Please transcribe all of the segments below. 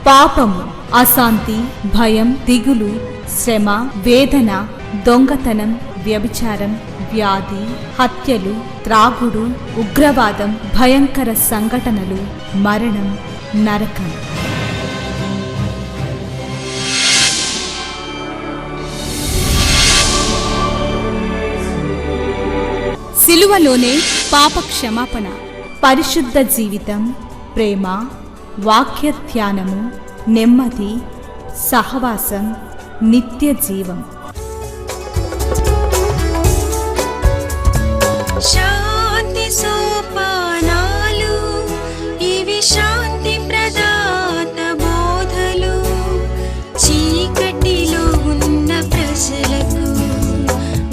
పాపము, అశాంతి, భయం, దిగులు, శ్రమ, వేదన, దొంగతనం, వ్యభిచారం, వ్యాధి, హత్యలు, త్రాగుడు, ఉగ్రవాదం, భయంకర సంఘటనలు, మరణం, నరకం. సిలువలోనే పాప క్షమాపణ, పరిశుద్ధ జీవితం, ప్రేమ, వాక్య ధ్యానము, నెమ్మది, సహవాసం, నిత్య జీవం. శాంతి సోపానాలు, ఇవి శాంతి ప్రదాత బోధలు. చీకటిలో ఉన్న ప్రజలకు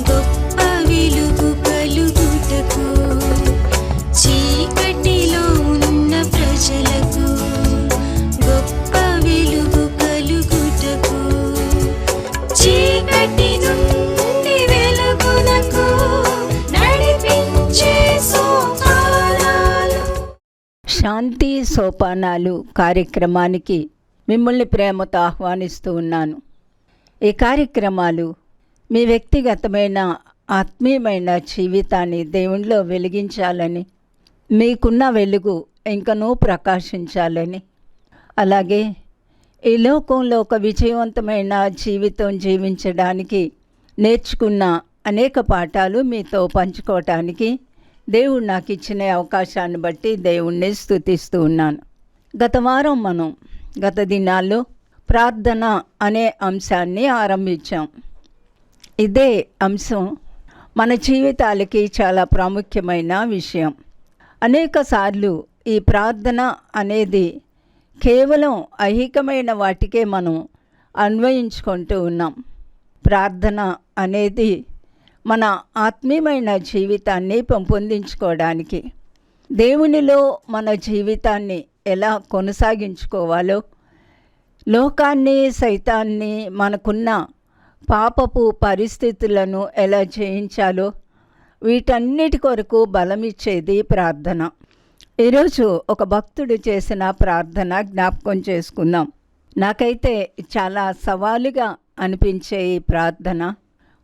గొప్ప వెలుగు కలుగుటకు, చీకటిలో ఉన్న ప్రజలకు గొప్ప వెలుగు కలుగుటకు, చీకటి నుండి వెలుగునకు నడిపించే సోపానాలు. శాంతి సోపానాలు కార్యక్రమానికి మిమ్మల్ని ప్రేమతో ఆహ్వానిస్తూ ఉన్నాను. ఈ కార్యక్రమాలు మీ వ్యక్తిగతమైన ఆత్మీయమైన జీవితాన్ని దేవునిలో వెలిగించాలని, మీకున్న వెలుగు ఇంకనూ ప్రకాశించాలని, అలాగే ఈ లోకంలో ఒక విజయవంతమైన జీవితం జీవించడానికి నేర్చుకున్న అనేక పాఠాలు మీతో పంచుకోవటానికి దేవుడు నాకు ఇచ్చిన అవకాశాన్ని బట్టి దేవుణ్ణి స్తుతిస్తూ ఉన్నాను. గత దినాల్లో ప్రార్థన అనే అంశాన్ని ఆరంభించాం. ఇదే అంశం మన జీవితాలకి చాలా ప్రాముఖ్యమైన విషయం. అనేకసార్లు ఈ ప్రార్థన అనేది కేవలం ఐహికమైన వాటికే మనం అన్వయించుకుంటూ ఉన్నాం. ప్రార్థన అనేది మన ఆత్మీయమైన జీవితాన్ని పెంపొందించుకోవడానికి, దేవునిలో మన జీవితాన్ని ఎలా కొనసాగించుకోవాలో, లోకాన్ని, సైతాన్ని, మనకున్న పాపపు పరిస్థితులను ఎలా జయించాలో, వీటన్నిటి కొరకు బలమిచ్చేది ప్రార్థన. ఈరోజు ఒక భక్తుడు చేసిన ప్రార్థన జ్ఞాపకం చేసుకుందాం. నాకైతే చాలా సవాలుగా అనిపించే ఈ ప్రార్థన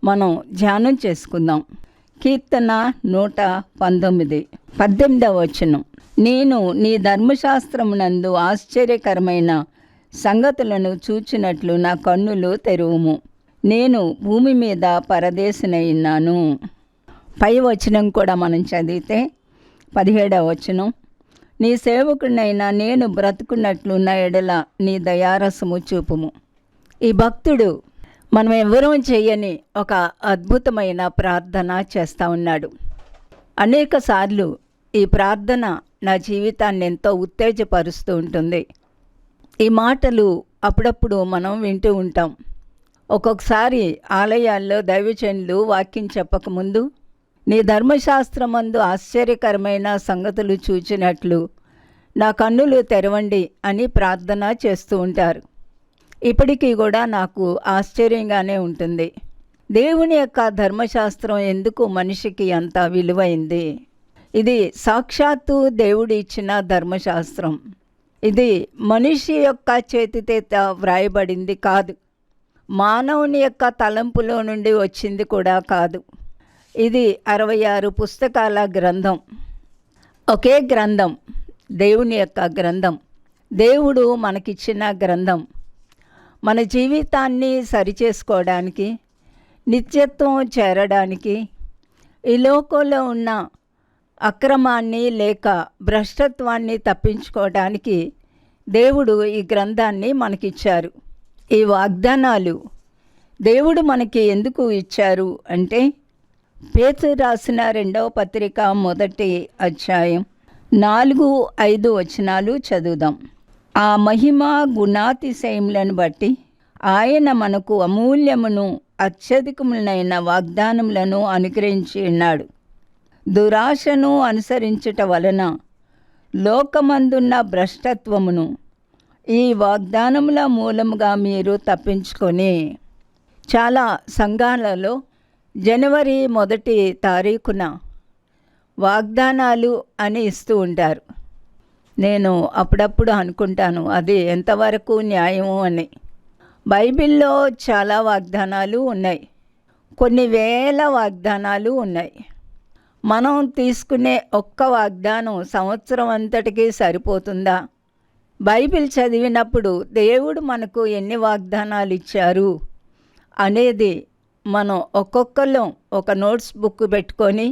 మనం ధ్యానం చేసుకుందాం. కీర్తన 119, 18వ వచనం. నేను నీ ధర్మశాస్త్రమునందు ఆశ్చర్యకరమైన సంగతులను చూచినట్లు నా కన్నులు తెరువుము. నేను భూమి మీద పరదేశినైనాను. పై వచనం కూడా మనం చదివితే 17వ వచనం. నీ సేవకుడినైనా నేను బ్రతుకున్నట్లు నా ఎడల నీ దయారసము చూపుము. ఈ భక్తుడు మనం ఎవరూ చేయని ఒక అద్భుతమైన ప్రార్థన చేస్తూ ఉన్నాడు. అనేక సార్లు ఈ ప్రార్థన నా జీవితాన్ని ఎంతో ఉత్తేజపరుస్తూ ఉంటుంది. ఈ మాటలు అప్పుడప్పుడు మనం వింటూ ఉంటాం. ఒక్కొక్కసారి ఆలయాల్లో దైవజనులు వాక్యం చెప్పకముందు నీ ధర్మశాస్త్రమందు ఆశ్చర్యకరమైన సంగతులు చూచినట్లు నా కన్నులు తెరవండి అని ప్రార్థన చేస్తూ ఉంటారు. ఇప్పటికీ కూడా నాకు ఆశ్చర్యంగానే ఉంటుంది. దేవుని యొక్క ధర్మశాస్త్రం ఎందుకు మనిషికి అంత విలువైంది? ఇది సాక్షాత్తు దేవుడు ఇచ్చిన ధర్మశాస్త్రం. ఇది మనిషి యొక్క చేతితేత వ్రాయబడింది కాదు, మానవుని యొక్క తలంపులో నుండి వచ్చింది కూడా కాదు. ఇది 66 పుస్తకాల గ్రంథం. ఒకే గ్రంథం, దేవుని యొక్క గ్రంథం, దేవుడు మనకిచ్చిన గ్రంథం. మన జీవితాన్ని సరిచేసుకోవడానికి, నిత్యత్వం చేరడానికి, ఈ లోకంలో ఉన్న అక్రమాన్ని లేక భ్రష్టత్వాన్ని తప్పించుకోవడానికి దేవుడు ఈ గ్రంథాన్ని మనకిచ్చారు. ఈ వాగ్దానాలు దేవుడు మనకి ఎందుకు ఇచ్చారు అంటే, పేతురు రాసిన 2వ పత్రిక 1వ అధ్యాయం 4-5 వచనాలు చదువుదాం. ఆ మహిమ గుణాతిశయములను బట్టి ఆయన మనకు అమూల్యమును అత్యధికములైన వాగ్దానములను అనుగ్రహించి ఉన్నాడు. దురాశను అనుసరించుట వలన లోకమందున్న భ్రష్టత్వమును ఈ వాగ్దానముల మూలముగా మీరు తప్పించుకొని. చాలా సంఘాలలో జనవరి 1వ తారీఖున వాగ్దానాలు అని ఇస్తూ ఉంటారు. నేను అప్పుడప్పుడు అనుకుంటాను అది ఎంతవరకు న్యాయము అని. బైబిల్లో చాలా వాగ్దానాలు ఉన్నాయి, కొన్ని వేల వాగ్దానాలు ఉన్నాయి. మనం తీసుకునే ఒక్క వాగ్దానం సంవత్సరం అంతటికీ సరిపోతుందా? బైబిల్ చదివినప్పుడు దేవుడు మనకు ఎన్ని వాగ్దానాలు ఇచ్చారు అనేది మనం ఒక్కొక్కళ్ళం ఒక నోట్స్ బుక్ పెట్టుకొని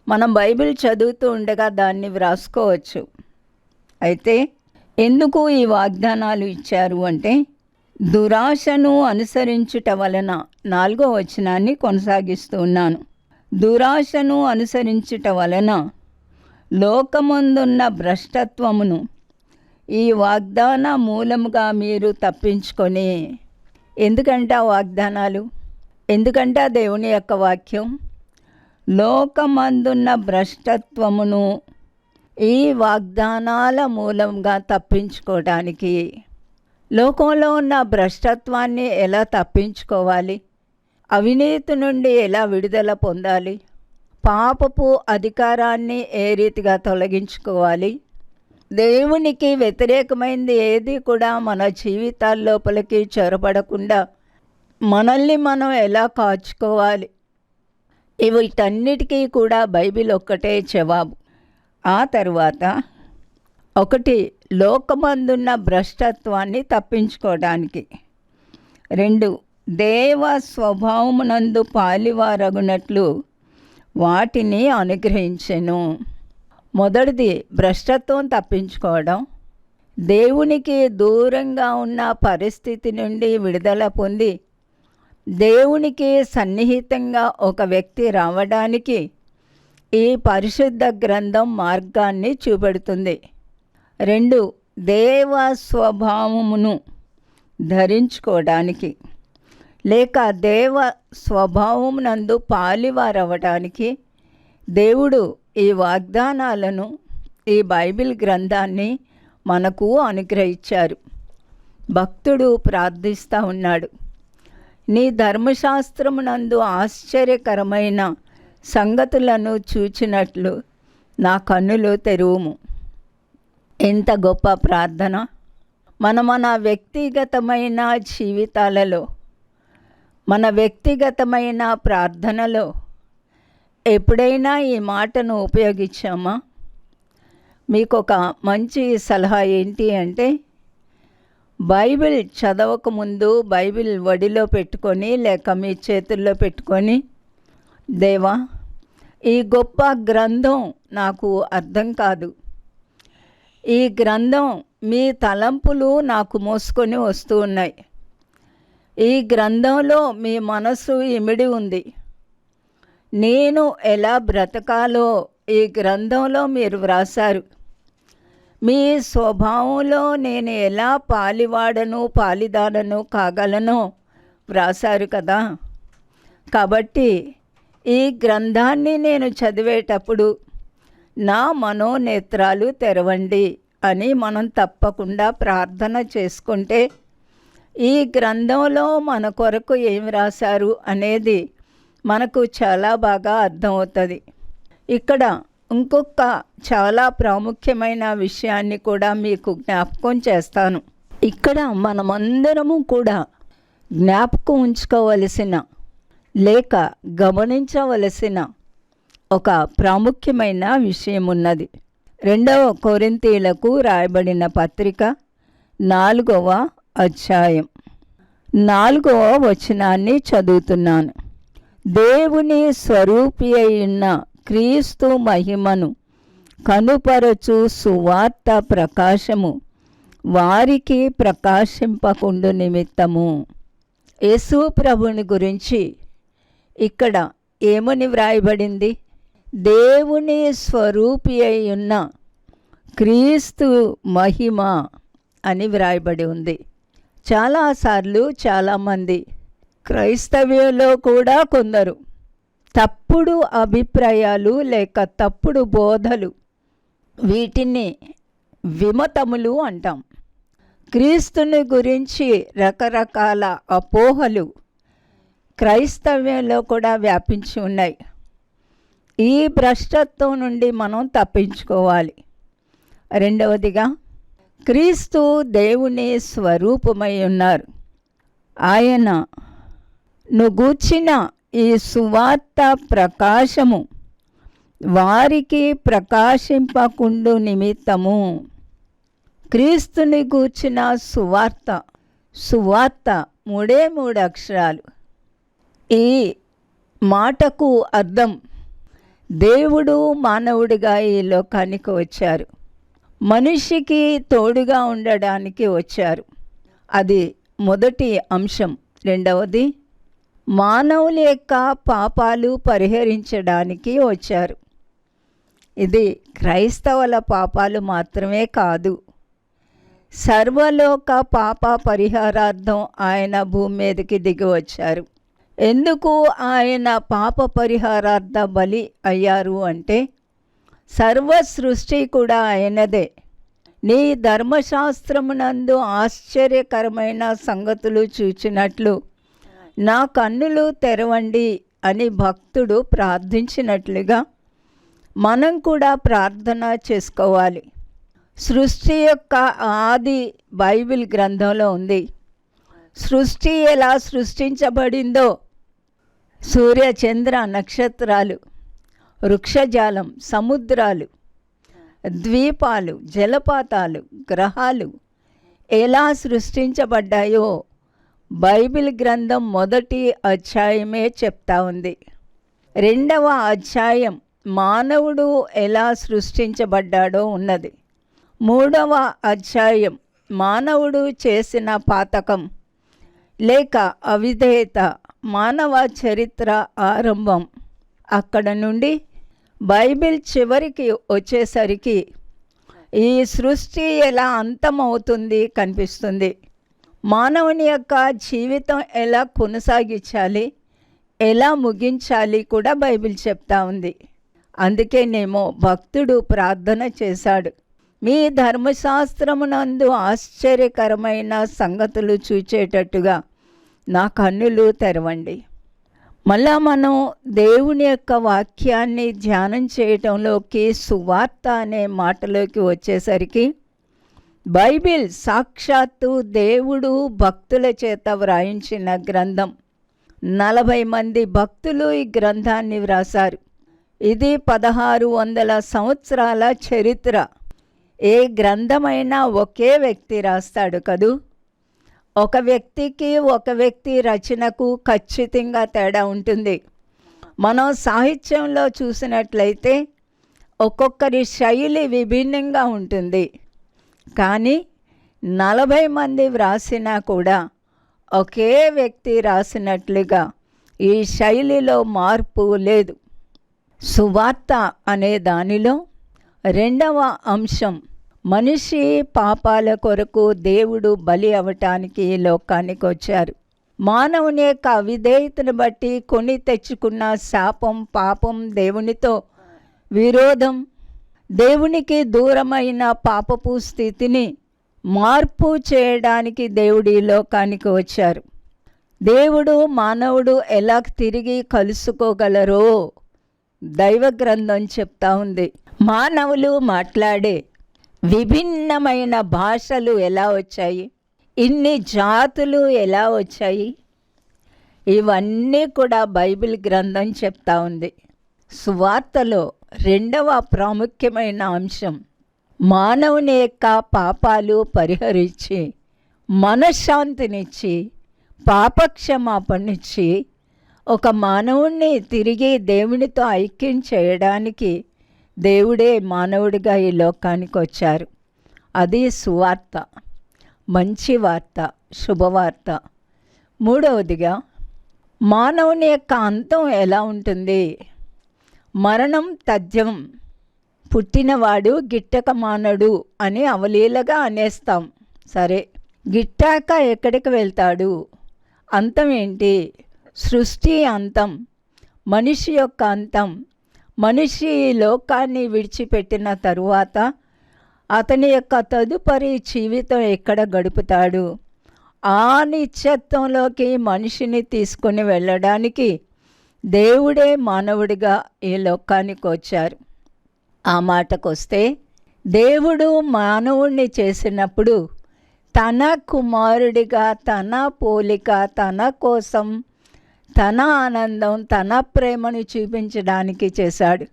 మనం బైబిల్ చదువుతూ ఉండగా దాన్ని వ్రాసుకోవచ్చు. అయితే ఎందుకు ఈ వాగ్దానాలు ఇచ్చారు అంటే, దురాశను అనుసరించుట వలన 4వ వచనాన్ని కొనసాగిస్తూ ఉన్నాను. దురాశను అనుసరించుట వలన లోకమందున్న భ్రష్టత్వమును ఈ వాగ్దాన మూలముగా మీరు తప్పించుకొని. ఎందుకంటే ఆ వాగ్దానాలు, ఎందుకంటే ఆ దేవుని యొక్క వాక్యం, లోకమందున్న భ్రష్టత్వమును ఈ వాగ్దానాల మూలంగా తప్పించుకోవడానికి. లోకంలో ఉన్న భ్రష్టత్వాన్ని ఎలా తప్పించుకోవాలి? అవినీతి నుండి ఎలా విడుదల పొందాలి? పాపపు అధికారాన్ని ఏ రీతిగా తొలగించుకోవాలి? దేవునికి వ్యతిరేకమైనది ఏది కూడా మన జీవితాల లోపలికి చొరబడకుండా మనల్ని మనం ఎలా కాచుకోవాలి? వీటన్నిటికీ కూడా బైబిల్ ఒక్కటే జవాబు. ఆ తరువాత 1 లోకమందున్న భ్రష్టత్వాన్ని తప్పించుకోవడానికి, 2 దేవ స్వభావమునందు పాలివారగునట్లు వాటిని అనుగ్రహించెను. మొదటిది భ్రష్టత్వం తప్పించుకోవడం, దేవునికి దూరంగా ఉన్న పరిస్థితి నుండి విడుదల పొంది దేవునికి సన్నిహితంగా ఒక వ్యక్తి రావడానికి ఈ పరిశుద్ధ గ్రంథం మార్గాన్ని చూపెడుతుంది. 2 దేవ స్వభావమును ధరించుకోవడానికి లేక దేవ స్వభావమునందు పాలివారవడానికి దేవుడు ఈ వాగ్దానాలను, ఈ బైబిల్ గ్రంథాన్ని మనకు అనుగ్రహించారు. భక్తుడు ప్రార్థిస్తూ ఉన్నాడు, నీ ధర్మశాస్త్రమునందు ఆశ్చర్యకరమైన సంగతులను చూచినట్లు నా కన్నులు తెరువుము. ఎంత గొప్ప ప్రార్థన! మన వ్యక్తిగతమైన జీవితాలలో, మన వ్యక్తిగతమైన ప్రార్థనలో ఎప్పుడైనా ఈ మాటను ఉపయోగించామా? మీకు ఒక మంచి సలహా ఏంటి అంటే, బైబిల్ చదవకముందు బైబిల్ వడిలో పెట్టుకొని లేక మీ చేతుల్లో పెట్టుకొని, దేవా ఈ గొప్ప గ్రంథం నాకు అర్థం కాదు, ఈ గ్రంథం మీ తలంపులు నాకు మోసుకొని వస్తూ ఉన్నాయి, ఈ గ్రంథంలో మీ మనసు ఇమిడి ఉంది, నేను ఎలా బ్రతకాలో ఈ గ్రంథంలో మీరు వ్రాసారు, మీ స్వభావంలో నేను ఎలా పాలివాడను పాలిదానను కాగలను వ్రాసారు కదా. కాబట్టి ఈ గ్రంథాన్ని నేను చదివేటప్పుడు నా మనోనేత్రాలు తెరవండి అని మనం తప్పకుండా ప్రార్థన చేసుకుంటే, ఈ గ్రంథంలో మన కొరకు ఏం రాశారు అనేది మనకు చాలా బాగా అర్థమవుతుంది. ఇక్కడ ఇంకొక చాలా ప్రాముఖ్యమైన విషయాన్ని కూడా మీకు జ్ఞాపకం చేస్తాను. ఇక్కడ మనమందరము కూడా జ్ఞాపకం ఉంచుకోవలసిన లేక గమనించవలసిన ఒక ప్రాముఖ్యమైన విషయం ఉన్నది. 2వ కొరింథీయులకు రాయబడిన పత్రిక 4వ అధ్యాయం 4వ వచనాన్ని చదువుతున్నాను. దేవుని స్వరూపి అయిన క్రీస్తు మహిమను కనుపరచు సువార్త ప్రకాశము వారికి ప్రకాశింపకుండు నిమిత్తము. యేసు ప్రభుని గురించి ఇక్కడ ఏమని వ్రాయబడింది? దేవుని స్వరూపి అయి ఉన్న క్రీస్తు మహిమ అని వ్రాయబడి ఉంది. చాలాసార్లు చాలామంది క్రైస్తవ్యంలో కూడా కొందరు తప్పుడు అభిప్రాయాలు లేక తప్పుడు బోధలు, వీటిని విమతములు అంటాం. క్రీస్తుని గురించి రకరకాల అపోహలు క్రైస్తవ్యంలో కూడా వ్యాపించి ఉన్నాయి. ఈ భ్రష్టత్వం నుండి మనం తప్పించుకోవాలి. రెండవదిగా క్రీస్తు దేవుని స్వరూపమై ఉన్నారు. ఆయనను గూర్చిన ఈ సువార్త ప్రకాశము వారికి ప్రకాశింపకుండు నిమిత్తము. క్రీస్తుని గూర్చిన సువార్త మూడే 3 అక్షరాలు. ఈ మాటకు అర్థం దేవుడు మానవుడిగా ఈ లోకానికి వచ్చారు, మనిషికి తోడుగా ఉండడానికి వచ్చారు. అది మొదటి అంశం. రెండవది, మానవుల యొక్క పాపాలు పరిహరించడానికి వచ్చారు. ఇది క్రైస్తవుల పాపాలు మాత్రమే కాదు, సర్వలోక పాప పరిహారార్థం ఆయన భూమి మీదకి దిగి వచ్చారు. ఎందుకు ఆయన పాప పరిహారార్థ బలి అయ్యారు అంటే, సర్వ సృష్టి కూడా ఆయనదే. నీ ధర్మశాస్త్రమునందు ఆశ్చర్యకరమైన సంగతులు చూచినట్లు నా కన్నులు తెరవండి అని భక్తుడు ప్రార్థించినట్లుగా మనం కూడా ప్రార్థన చేసుకోవాలి. సృష్టి యొక్క ఆది బైబిల్ గ్రంథంలో ఉంది. సృష్టి ఎలా సృష్టించబడిందో, సూర్య చంద్ర నక్షత్రాలు, వృక్షజాలం, సముద్రాలు, ద్వీపాలు, జలపాతాలు, గ్రహాలు ఎలా సృష్టించబడ్డాయో బైబిల్ గ్రంథం మొదటి అధ్యాయమే చెప్తా ఉంది. రెండవ అధ్యాయం మానవుడు ఎలా సృష్టించబడ్డాడో ఉన్నది. మూడవ అధ్యాయం మానవుడు చేసిన పాతకం లేక అవిధేయత, మానవ చరిత్ర ఆరంభం. అక్కడ నుండి బైబిల్ చివరికి వచ్చేసరికి ఈ సృష్టి ఎలా అంతమవుతుంది కనిపిస్తుంది. మానవుని యొక్క జీవితం ఎలా కొనసాగించాలి, ఎలా ముగించాలి కూడా బైబిల్ చెప్తా ఉంది. అందుకేనేమో భక్తుడు ప్రార్థన చేశాడు, మీ ధర్మశాస్త్రమునందు ఆశ్చర్యకరమైన సంగతులు చూచేటట్టుగా నా కన్నులు తెరవండి. మళ్ళా మనం దేవుని యొక్క వాక్యాన్ని ధ్యానం చేయటంలోకి, సువార్త అనే మాటలోకి వచ్చేసరికి, బైబిల్ సాక్షాత్తు దేవుడు భక్తుల చేత వ్రాయించిన గ్రంథం. 40 మంది భక్తులు ఈ గ్రంథాన్ని వ్రాసారు. ఇది 1600 సంవత్సరాల చరిత్ర. ఏ గ్రంథమైనా ఒకే వ్యక్తి రాస్తాడు కదూ. ఒక వ్యక్తి రచనకు ఖచ్చితంగా తేడా ఉంటుంది. మనం సాహిత్యంలో చూసినట్లయితే ఒక్కొక్కరి శైలి విభిన్నంగా ఉంటుంది. కానీ 40 మంది వ్రాసినా కూడా ఒకే వ్యక్తి రాసినట్లుగా ఈ శైలిలో మార్పు లేదు. సువార్త అనే దానిలో రెండవ అంశం, మనిషి పాపాల కొరకు దేవుడు బలి అవ్వటానికి ఈ లోకానికి వచ్చారు. మానవుని యొక్క అవిధేయతను బట్టి కొని తెచ్చుకున్న శాపం, పాపం, దేవునితో విరోధం, దేవునికి దూరమైన పాపపు స్థితిని మార్పు చేయడానికి దేవుడు ఈ లోకానికి వచ్చారు. దేవుడు మానవుడు ఎలా తిరిగి కలుసుకోగలరో దైవ గ్రంథం చెప్తా ఉంది. మానవులు మాట్లాడే విభిన్నమైన భాషలు ఎలా వచ్చాయి, ఇన్ని జాతులు ఎలా వచ్చాయి, ఇవన్నీ కూడా బైబిల్ గ్రంథం చెప్తా ఉంది. సువార్తలో రెండవ ప్రాముఖ్యమైన అంశం, మానవుని యొక్క పాపాలు పరిహరించి మనశ్శాంతినిచ్చి పాపక్షమాపణనిచ్చి ఒక మానవుణ్ణి తిరిగి దేవునితో ఐక్యం చేయడానికి దేవుడే మానవుడిగా ఈ లోకానికి వచ్చారు. అది సువార్త, మంచి వార్త, శుభవార్త. మూడవదిగా, మానవుని యొక్క అంతం ఎలా ఉంటుంది? మరణం తథ్యం. పుట్టినవాడు గిట్టక మానడు అని అవలీలగా అనేస్తాం. సరే, గిట్టాక ఎక్కడికి వెళ్తాడు? అంతం ఏంటి? సృష్టి అంతం, మనిషి యొక్క అంతం. మనిషి లోకాన్ని విడిచిపెట్టిన తరువాత అతని యొక్క తదుపరి జీవితం ఎక్కడ గడుపుతాడు? ఆ నిత్యత్వంలోకి మనిషిని తీసుకొని వెళ్ళడానికి దేవుడే మానవుడిగా ఈ లోకానికి వచ్చారు. ఆ మాటకొస్తే, దేవుడు మానవుణ్ణి చేసినప్పుడు తన కుమారుడిగా, తన పోలిక, తన కోసం, తన ఆనందం, తన ప్రేమను చూపించడానికి చేశాడు.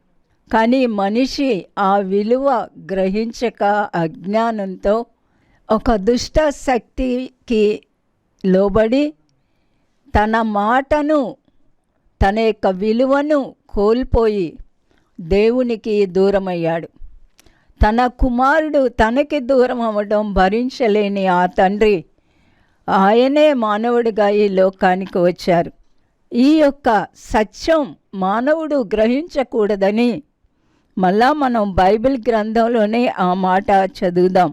కానీ మనిషి ఆ విలువ గ్రహించక అజ్ఞానంతో ఒక దుష్ట శక్తికి లోబడి తన మాటను, తన యొక్క విలువను కోల్పోయి దేవునికి దూరమయ్యాడు. తన కుమారుడు తనకి దూరం అవ్వడం భరించలేని ఆ తండ్రి, ఆయనే మానవుడిగా ఈ లోకానికి వచ్చారు. ఈ యొక్క సత్యం మానవుడు గ్రహించకూడదని మళ్ళా మనం బైబిల్ గ్రంథంలోనే ఆ మాట చదువుదాం.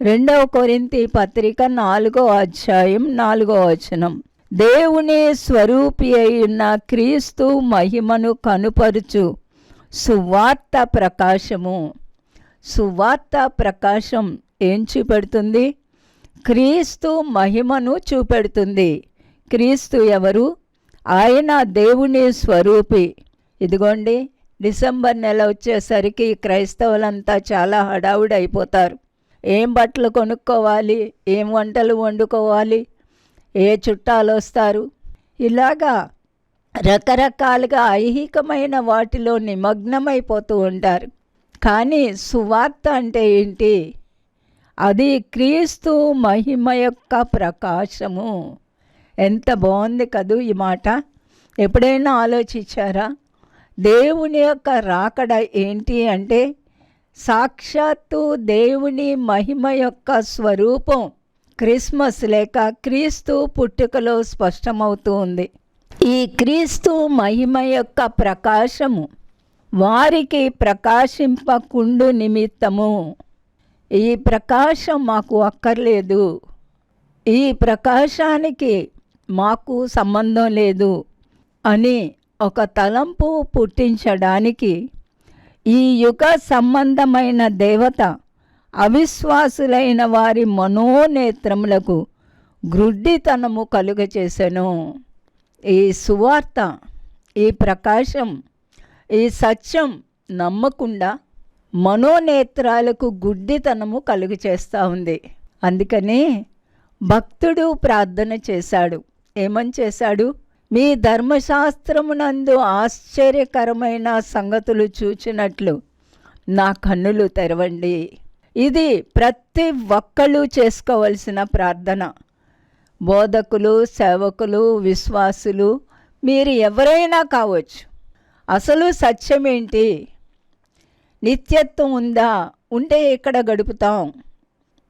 2 కొరింథీ పత్రిక 4వ అధ్యాయం 4వ వచనం. దేవుని స్వరూపి అయిన క్రీస్తు మహిమను కనుపరుచు సువార్త ప్రకాశము. సువార్త ప్రకాశం ఏం చూపెడుతుంది? క్రీస్తు మహిమను చూపెడుతుంది. క్రీస్తు ఎవరు? ఆయన దేవుని స్వరూపి. ఇదిగోండి, డిసెంబర్ నెల వచ్చేసరికి క్రైస్తవులంతా చాలా హడావుడైపోతారు. ఏం బట్టలు కొనుక్కోవాలి, ఏం వంటలు వండుకోవాలి, ఏ చుట్టాలు వస్తారు, ఇలాగా రకరకాలుగా ఐహికమైన వాటిలో నిమగ్నమైపోతూ ఉంటారు. కానీ సువార్త అంటే ఏంటి? అది క్రీస్తు మహిమ యొక్క ప్రకాశము. ఎంత బాగుంది కదూ ఈ మాట. ఎప్పుడైనా ఆలోచించారా? దేవుని యొక్క రాకడ ఏంటి అంటే సాక్షాత్తు దేవుని మహిమ యొక్క స్వరూపం క్రిస్మస్ లేక క్రీస్తు పుట్టుకలో స్పష్టమవుతూ ఉంది. ఈ క్రీస్తు మహిమ యొక్క ప్రకాశము వారికి ప్రకాశింపకుండు నిమిత్తము. ఈ ప్రకాశం మాకు అక్కర్లేదు, ఈ ప్రకాశానికి మాకు సంబంధం లేదు అని ఒక తలంపు పుట్టించడానికి ఈ యుగ సంబంధమైన దేవత అవిశ్వాసులైన వారి మనోనేత్రములకు గ్రుడ్డితనము కలుగచేసెను. ఈ సువార్త, ఈ ప్రకాశం, ఈ సత్యం నమ్మకుండా మనోనేత్రాలకు గుడ్డితనము కలుగు చేస్తూ ఉంది. అందుకని భక్తుడు ప్రార్థన చేశాడు. ఏమని చేశాడు? మీ ధర్మశాస్త్రమునందు ఆశ్చర్యకరమైన సంగతులు చూచినట్లు నా కన్నులు తెరవండి. ఇది ప్రతి ఒక్కళ్ళు చేసుకోవలసిన ప్రార్థన. బోధకులు, సేవకులు, విశ్వాసులు, మీరు ఎవరైనా కావచ్చు. అసలు సత్యం ఏంటి? నిత్యత్వం ఉందా? ఉంటే ఎక్కడ గడుపుతాం?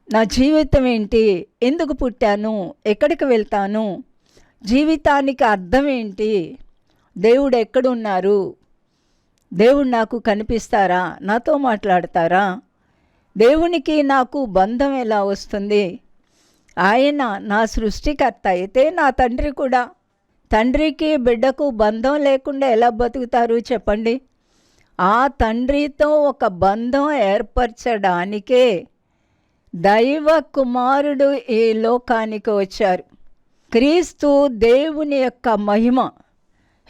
నా జీవితం ఏంటి? ఎందుకు పుట్టాను? ఎక్కడికి వెళ్తాను? జీవితానికి అర్థం ఏంటి? దేవుడు ఎక్కడున్నారు? దేవుడు నాకు కనిపిస్తారా? నాతో మాట్లాడతారా? దేవునికి నాకు బంధం ఎలా వస్తుంది? ఆయన నా సృష్టికర్త అయితే నా తండ్రి కూడా. తండ్రికి బిడ్డకు బంధం లేకుండా ఎలా బతుకుతారు చెప్పండి? ఆ తండ్రితో ఒక బంధం ఏర్పరచడానికే దైవ కుమారుడు ఈ లోకానికి వచ్చారు. క్రీస్తు దేవుని యొక్క మహిమ.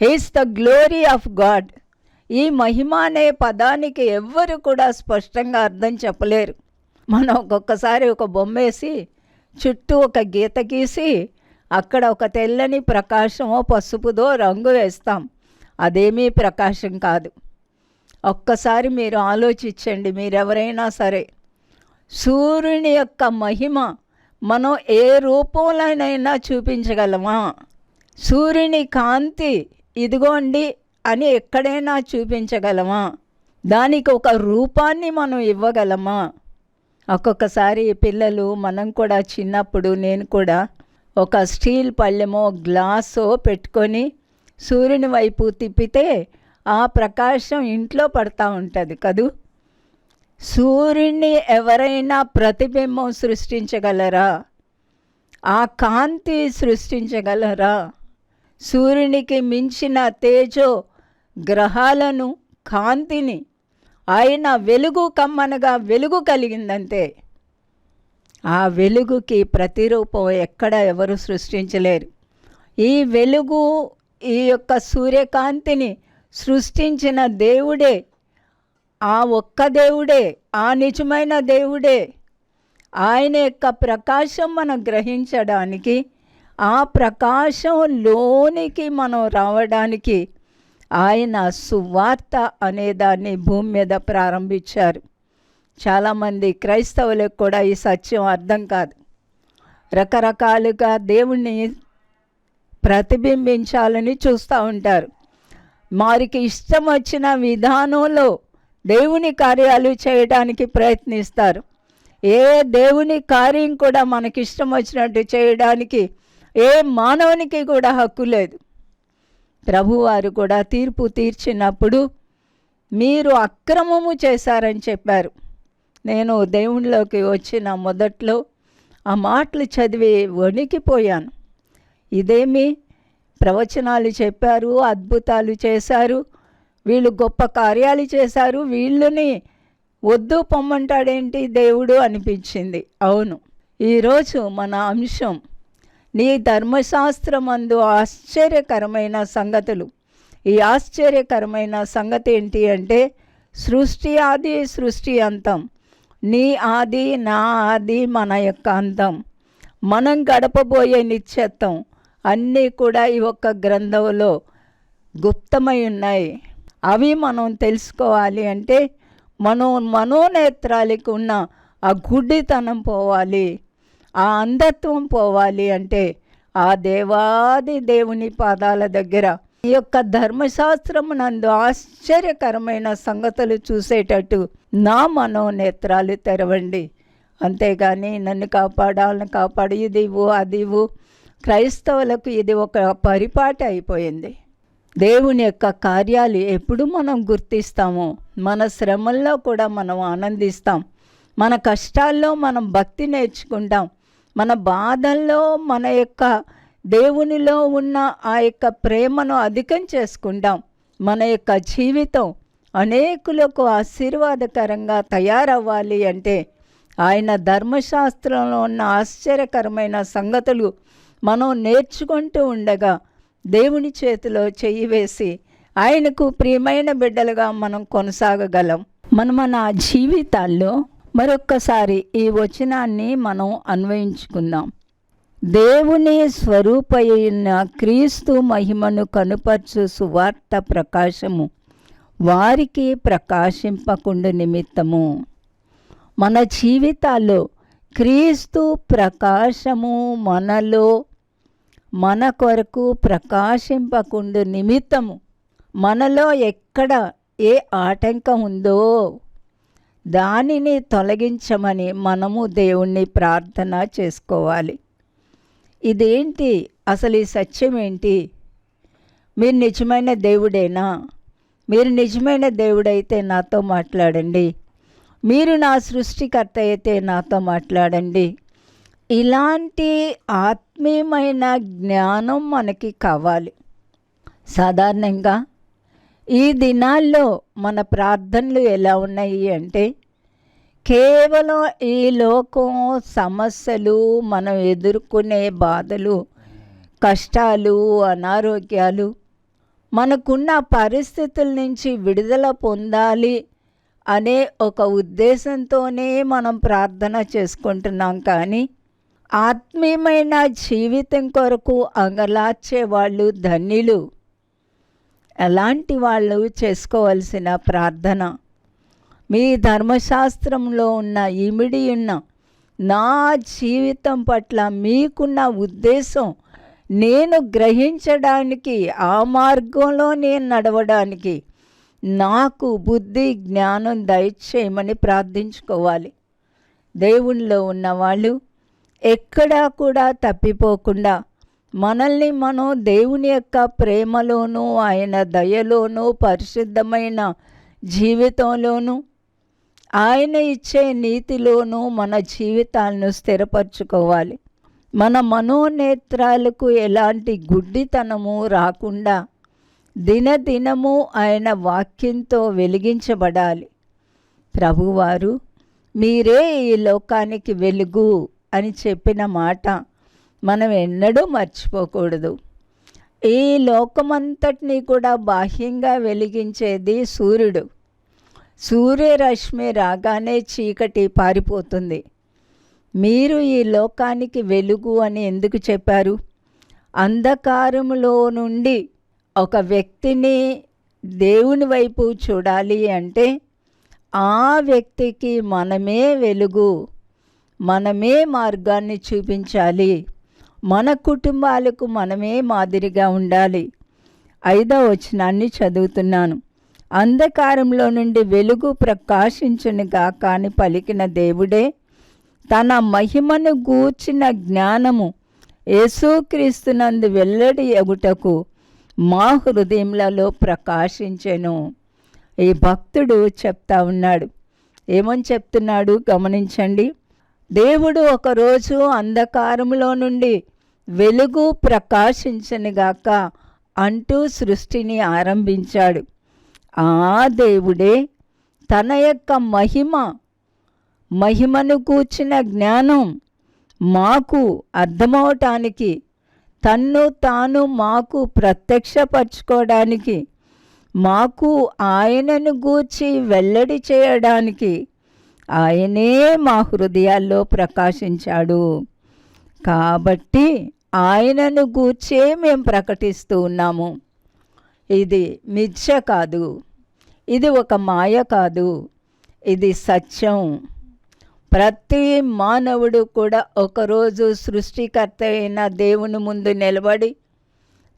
His the glory of God. ఈ మహిమ అనే పదానికి ఎవ్వరు కూడా స్పష్టంగా అర్థం చెప్పలేరు. మనం ఒక్కొక్కసారి ఒక బొమ్మేసి చుట్టూ ఒక గీత గీసి అక్కడ ఒక తెల్లని ప్రకాశమో పసుపుదో రంగు వేస్తాం. అదేమీ ప్రకాశం కాదు. ఒక్కసారి మీరు ఆలోచించండి. మీరెవరైనా సరే, సూర్యుని యొక్క మహిమ మనం ఏ రూపంలోనైనా చూపించగలమా? సూర్యుని కాంతి ఇదిగోండి అని ఎక్కడైనా చూపించగలమా? దానికి ఒక రూపాన్ని మనం ఇవ్వగలమా? ఒక్కొక్కసారి పిల్లలు, మనం కూడా చిన్నప్పుడు, నేను కూడా ఒక స్టీల్ పళ్ళెమో గ్లాసో పెట్టుకొని సూర్యుని వైపు తిప్పితే ఆ ప్రకాశం ఇంట్లో పడతా ఉంటుంది కదూ. సూర్యుని ఎవరైనా ప్రతిబింబం సృష్టించగలరా? ఆ కాంతి సృష్టించగలరా? సూర్యునికి మించిన తేజో గ్రహాలను, కాంతిని ఆయన వెలుగు కమ్మనగా వెలుగు కలిగిందంతే. ఆ వెలుగుకి ప్రతిరూపం ఎక్కడ ఎవరు సృష్టించలేరు. ఈ వెలుగు, ఈ యొక్క సూర్యకాంతిని సృష్టించిన దేవుడే ఆ ఒక్క దేవుడే, ఆ నిజమైన దేవుడే. ఆయన యొక్క ప్రకాశం మనం గ్రహించడానికి, ఆ ప్రకాశంలోనికి మనం రావడానికి ఆయన సువార్త అనేదాన్ని భూమి మీద ప్రారంభించారు. చాలామంది క్రైస్తవులకు కూడా ఈ సత్యం అర్థం కాదు. రకరకాలుగా దేవుణ్ణి ప్రతిబింబించాలని చూస్తూ ఉంటారు. వారికి ఇష్టం వచ్చిన విధానంలో దేవుని కార్యాలు చేయడానికి ప్రయత్నిస్తారు. ఏ దేవుని కార్యం కూడా మనకిష్టం వచ్చినట్టు చేయడానికి ఏ మానవునికి కూడా హక్కు లేదు. ప్రభువారు కూడా తీర్పు తీర్చినప్పుడు మీరు అక్రమము చేశారని చెప్పారు. నేను దేవునిలోకి వచ్చిన మొదట్లో ఆ మాటలు చదివి వణికిపోయాను. ఇదేమి ప్రవచనాలు చెప్పారు, అద్భుతాలు చేశారు, వీళ్ళు గొప్ప కార్యాలు చేశారు, వీళ్ళని వద్దు పొమ్మంటాడేంటి దేవుడు అనిపించింది. అవును, ఈరోజు మన అంశం నీ ధర్మశాస్త్రమందు ఆశ్చర్యకరమైన సంగతులు. ఈ ఆశ్చర్యకరమైన సంగతి ఏంటి అంటే సృష్టి ఆది, సృష్టి అంతం. నీ ఆది, నా ఆది, మన యొక్క అంతం, మనం గడపబోయే నిత్యత్వం అన్నీ కూడా ఈ ఒక్క గ్రంథంలో గుప్తమై ఉన్నాయి. అవి మనం తెలుసుకోవాలి అంటే మనోనేత్రాలకు ఉన్న ఆ గుడ్డితనం పోవాలి, ఆ అంధత్వం పోవాలి అంటే ఆ దేవాది దేవుని పాదాల దగ్గర ఈ యొక్క ధర్మశాస్త్రమునందు ఆశ్చర్యకరమైన సంగతులు చూసేటట్టు నా మనోనేత్రాలు తెరవండి. అంతేగాని నన్ను కాపాడాలని కాపాడు, ఇదివు అదివు. క్రైస్తవులకు ఇది ఒక పరిపాటి అయిపోయింది. దేవుని యొక్క కార్యాలు ఎప్పుడు మనం గుర్తిస్తామో మన శ్రమల్లో కూడా మనం ఆనందిస్తాం, మన కష్టాల్లో మనం భక్తి నేర్చుకుంటాం, మన బాధల్లో మన యొక్క దేవునిలో ఉన్న ఆ యొక్క ప్రేమను అధికం చేసుకుంటాం. మన యొక్క జీవితం అనేకులకు ఆశీర్వాదకరంగా తయారవ్వాలి అంటే ఆయన ధర్మశాస్త్రంలో ఉన్న ఆశ్చర్యకరమైన సంగతులు మనం నేర్చుకుంటూ ఉండగా దేవుని చేతిలో చెయ్యి వేసి ఆయనకు ప్రియమైన బిడ్డలుగా మనం కొనసాగగలం. మన జీవితాల్లో మరొక్కసారి ఈ వచనాన్ని మనం అన్వయించుకుందాం. దేవుని స్వరూపమైన క్రీస్తు మహిమను కనుపర్చు సువార్త ప్రకాశము వారికి ప్రకాశింపకుండు నిమిత్తము. మన జీవితాల్లో క్రీస్తు ప్రకాశము మనలో మన కొరకు ప్రకాశింపకుండు నిమిత్తము మనలో ఎక్కడ ఏ ఆటంకం ఉందో దానిని తొలగించమని మనము దేవుణ్ణి ప్రార్థన చేసుకోవాలి. ఇదేంటి అసలు, ఈ సత్యం ఏంటి? మీరు నిజమైన దేవుడేనా? మీరు నిజమైన దేవుడైతే నాతో మాట్లాడండి. మీరు నా సృష్టికర్త అయితే నాతో మాట్లాడండి. ఇలాంటి ఆత్మీయమైన జ్ఞానం మనకి కావాలి. సాధారణంగా ఈ దినాల్లో మన ప్రార్థనలు ఎలా ఉన్నాయి అంటే కేవలం ఈ లోకం సమస్యలు, మనం ఎదుర్కొనే బాధలు, కష్టాలు, అనారోగ్యాలు, మనకున్న పరిస్థితుల నుంచి విడుదల పొందాలి అనే ఒక ఉద్దేశంతోనే మనం ప్రార్థన చేసుకుంటున్నాం. కానీ ఆత్మీయమైన జీవితం కొరకు అంగలార్చే వాళ్ళు ధన్యులు. అలాంటి వాళ్ళు చేసుకోవాల్సిన ప్రార్థన, మీ ధర్మశాస్త్రంలో ఉన్న ఇమిడి ఉన్న నా జీవితం పట్ల మీకున్న ఉద్దేశం నేను గ్రహించడానికి, ఆ మార్గంలో నేను నడవడానికి నాకు బుద్ధి జ్ఞానం దయచేయమని ప్రార్థించుకోవాలి. దేవునిలో ఉన్నవాళ్ళు ఎక్కడా కూడా తప్పిపోకుండా మనల్ని మనం దేవుని యొక్క ప్రేమలోనూ ఆయన దయలోనూ పరిశుద్ధమైన జీవితంలోనూ ఆయన ఇచ్చే నీతిలోనూ మన జీవితాలను స్థిరపరచుకోవాలి. మన మనోనేత్రాలకు ఎలాంటి గుడ్డితనము రాకుండా దినదినము ఆయన వాక్యంతో వెలిగించబడాలి. ప్రభువారు మీరే ఈ లోకానికి వెలుగు అని చెప్పిన మాట మనం ఎన్నడూ మర్చిపోకూడదు. ఈ లోకమంతటినీ కూడా బాహ్యంగా వెలిగించేది సూర్యుడు. సూర్యరశ్మి రాగానే చీకటి పారిపోతుంది. మీరు ఈ లోకానికి వెలుగు అని ఎందుకు చెప్పారు? అంధకారములో నుండి ఒక వ్యక్తిని దేవుని వైపు చూడాలి అంటే ఆ వ్యక్తికి మనమే వెలుగు, మనమే మార్గాన్ని చూపించాలి. మన కుటుంబాలకు మనమే మాదిరిగా ఉండాలి. 5వ వచనాన్ని చదువుతున్నాను. అంధకారంలో నుండి వెలుగు ప్రకాశించునుగాక అని పలికిన దేవుడే తన మహిమను గూర్చిన జ్ఞానము యేసుక్రీస్తునందు వెల్లడి ఎగుటకు మా హృదయములలో ప్రకాశించెను. ఈ భక్తుడు చెప్తా ఉన్నాడు. ఏమని చెప్తున్నాడు గమనించండి. దేవుడు ఒకరోజు అంధకారంలో నుండి వెలుగు ప్రకాశించనుగాక అంటూ సృష్టిని ఆరంభించాడు. ఆ దేవుడే తన యొక్క మహిమను కూర్చిన జ్ఞానం మాకు అర్థమవటానికి, తన్ను తాను మాకు ప్రత్యక్షపరచుకోవడానికి, మాకు ఆయనను గూర్చి వెల్లడి చేయడానికి ఆయనే మా హృదయాల్లో ప్రకాశించాడు. కాబట్టి ఆయనను గూర్చే మేము ప్రకటిస్తూ ఉన్నాము. ఇది మిథ్య కాదు, ఇది ఒక మాయ కాదు, ఇది సత్యం. ప్రతి మానవుడు కూడా ఒకరోజు సృష్టికర్త అయిన దేవుని ముందు నిలబడి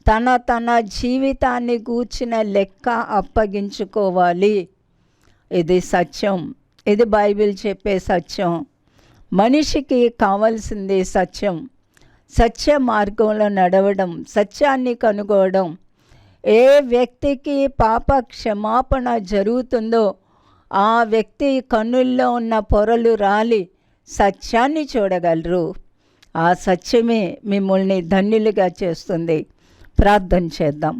తన జీవితాన్ని గూర్చిన లెక్క అప్పగించుకోవాలి. ఇది సత్యం, ఇది బైబిల్ చెప్పే సత్యం. మనిషికి కావలసింది సత్యం, సత్య మార్గంలో నడవడం, సత్యాన్ని కనుగోవడం. ఏ వ్యక్తికి పాప క్షమాపణ జరుగుతుందో ఆ వ్యక్తి కన్నుల్లో ఉన్న పొరలు రాలి సత్యాన్ని చూడగలరు. ఆ సత్యమే మిమ్మల్ని ధన్యులుగా చేస్తుంది. ప్రార్థన చేద్దాం.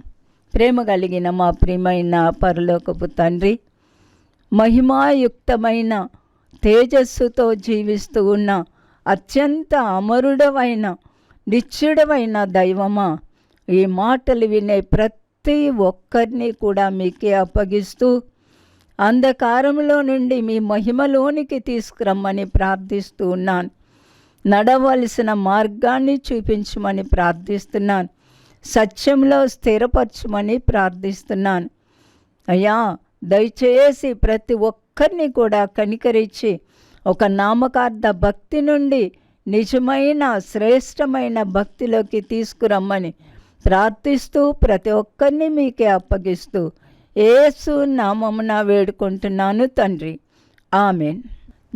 ప్రేమ కలిగిన మా ప్రియమైన పరలోకపు తండ్రి, మహిమాయుక్తమైన తేజస్సుతో జీవిస్తూ ఉన్న అత్యంత అమరుడవైన నిత్యుడవైన దైవమా, ఈ మాటలు వినే ప్రతి ఒక్కరిని కూడా మీకే అప్పగిస్తూ అంధకారంలో నుండి మీ మహిమలోనికి తీసుకురమ్మని ప్రార్థిస్తూ ఉన్నాను. నడవలసిన మార్గాన్ని చూపించమని ప్రార్థిస్తున్నాను. సత్యంలో స్థిరపరచమని ప్రార్థిస్తున్నాను. అయ్యా, దయచేసి ప్రతి ఒక్కరిని కూడా కనికరించి ఒక నామకార్థ భక్తి నుండి నిజమైన శ్రేష్టమైన భక్తిలోకి తీసుకురమ్మని ప్రార్థిస్తూ ప్రతి ఒక్కరిని మీకే అప్పగిస్తూ యేసు నామమున వేడుకుంటున్నాను తండ్రి. ఆమెన్.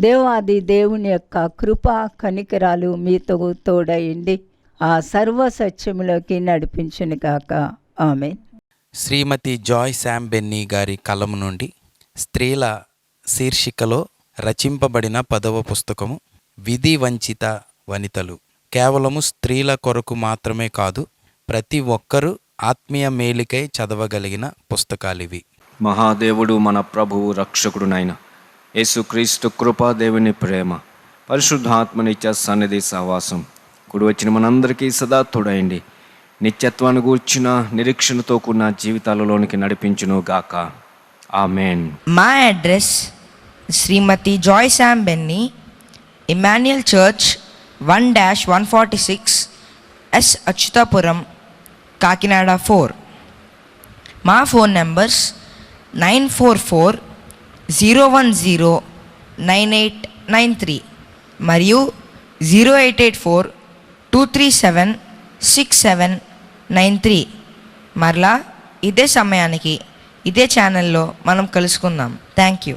దేవాది దేవుని యొక్క కృప కనికరాలు మీతో తోడయండి. ఆ సర్వ సత్యములోకి నడిపించును గాక. ఆమెన్. శ్రీమతి జాయ్ శామ్ బెన్నీ గారి కలము నుండి స్త్రీల శీర్షికలో రచింపబడిన 10వ పుస్తకము విధి వంచిత వనితలు. కేవలము స్త్రీల కొరకు మాత్రమే కాదు, ప్రతి ఒక్కరూ ఆత్మీయ మేలుకై చదవగలిగిన పుస్తకాలివి. మహాదేవుడు మన ప్రభువు రక్షకుడునైన యేసుక్రీస్తు కృపా, దేవుని ప్రేమ, పరిశుద్ధాత్మనిత్య సన్నిధి సహవాసం కూడి వచ్చిన మనందరికీ సదా తోడైండి నిత్యత్వాన్ని గూర్చిన నిరీక్షణతో కూడిన జీవితాలలోనికి నడిపించును గాక. Amen. My address, Srimati Joy Sam Benny, Emmanuel Church, 1-146 S. Achutapuram, Kakinada 4. మా ఫోన్ నెంబర్స్ 944-010-9893 మరియు 0884-237-6793. మరలా ఇదే సమయానికి ఇదే ఛానల్లో మనం కలుసుకుందాం. Thank you.